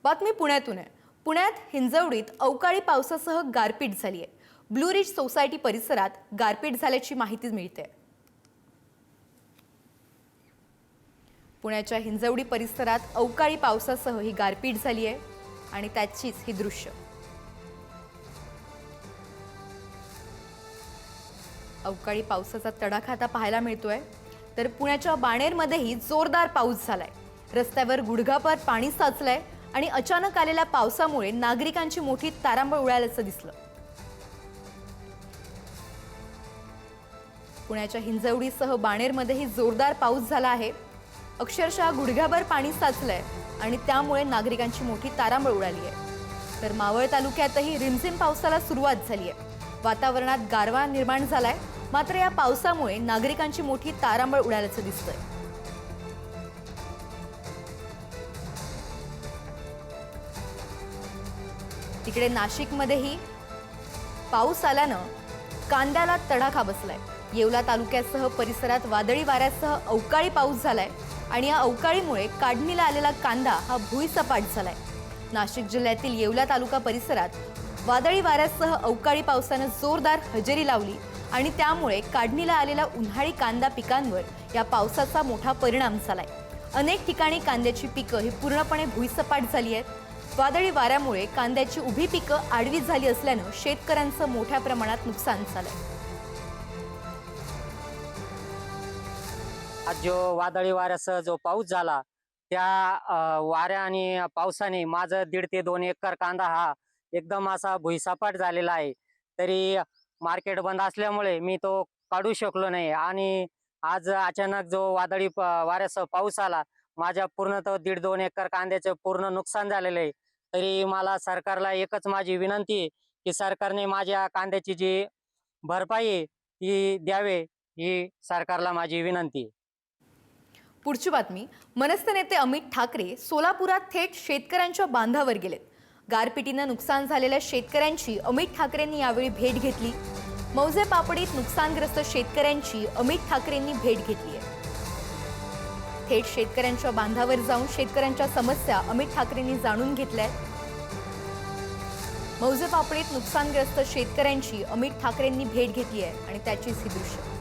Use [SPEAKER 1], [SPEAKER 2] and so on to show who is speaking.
[SPEAKER 1] बातमी पुण्यातून आहे। पुण्यात हिंजवडीत अवकाळी पावसासह गारपीट झाली आहे। ब्लू रिज सोसायटी परिसरात गारपीट झाल्याची माहिती मिळते। पुण्याच्या हिंजवडी परिसरात अवकाळी पावसासह ही गारपीट झाली आहे आणि त्याचीच ही दृश्य। अवकाळी पावसाचा तडाखा आता पाहायला मिळतोय। तर पुण्याच्या बाणेरमध्येही जोरदार पाऊस झालाय। रस्त्यावर गुडघाभर पाणी साचलंय आणि अचानक आलेल्या पावसामुळे नागरिकांची मोठी तारांबळ उडाल्याचं दिसलं। पुण्याच्या हिंजवडीसह बाणेरमध्येही जोरदार पाऊस झाला आहे। अक्षरशः गुडघाभर पाणी साचलंय आणि त्यामुळे नागरिकांची मोठी तारांबळ उडाली आहे। तर मावळ तालुक्यातही रिमझिम पावसाला सुरुवात झाली आहे। वातावरणात गारवा निर्माण झालाय, मात्र या पावसामुळे नागरिकांची मोठी तारांबळ उडाल्याचं दिसतंय। तिकडे नाशिकमध्येही पाऊस आल्यानं कांद्याला तडाखा बसलाय। येवला तालुक्यासह परिसरात वादळी वाऱ्यासह अवकाळी पाऊस झालाय आणि या अवकाळीमुळे काढणीला आलेला कांदा हा भुईसपाट झालाय। नाशिक जिल्ह्यातील येवला तालुका परिसरात वादळी वाऱ्यासह अवकाळी पावसाने जोरदार हजेरी लावली आणि त्यामुळे काढणीला आलेला उन्हाळी कांदा पिकांवर या पावसाचा मोठा परिणाम झालाय। अनेक ठिकाणी कांद्याची पिकं ही पूर्णपणे भुईसपाट झाली आहेत। वादळी वाऱ्यामुळे कांद्याची उभी पिकं आडवी झाली असल्यानं शेतकऱ्यांचं मोठ्या प्रमाणात नुकसान झालंय।
[SPEAKER 2] आज जो वादळी वाऱ्यासह जो पाऊस झाला त्या वाऱ्या आणि पावसाने माझं 1.5 ते 2 एकर कांदा हा एकदम असा भुईसपाट झालेला आहे। तरी मार्केट बंद असल्यामुळे मी तो काढू शकलो नाही आणि आज अचानक जो वादळी वाऱ्यासह पाऊस आला, माझ्या पूर्ण तो 1.5-2 एकर कांद्याचं पूर्ण नुकसान झालेलं आहे। तरी मला सरकारला एकच माझी विनंती आहे की सरकारने माझ्या कांद्याची जी भरपाई आहे ती द्यावे, ही सरकारला माझी विनंती आहे।
[SPEAKER 1] पुढची बातमी, मनसे नेते अमित ठाकरे सोलापुरात थेट शेतकऱ्यांच्या बांधावर गेलेत। गारपिटीनं नुकसान झालेल्या शेतकऱ्यांची अमित ठाकरेंनी यावेळी भेट घेतली। मौजे पापडीत नुकसानग्रस्त शेतकऱ्यांची अमित ठाकरेंनी भेट घेतली आहे। थेट शेतकऱ्यांच्या बांधावर जाऊन शेतकऱ्यांच्या समस्या अमित ठाकरेंनी जाणून घेतल्या। मौजे पापडीत नुकसानग्रस्त शेतकऱ्यांची अमित ठाकरेंनी भेट घेतली आहे आणि त्याचीच ही दृश्य।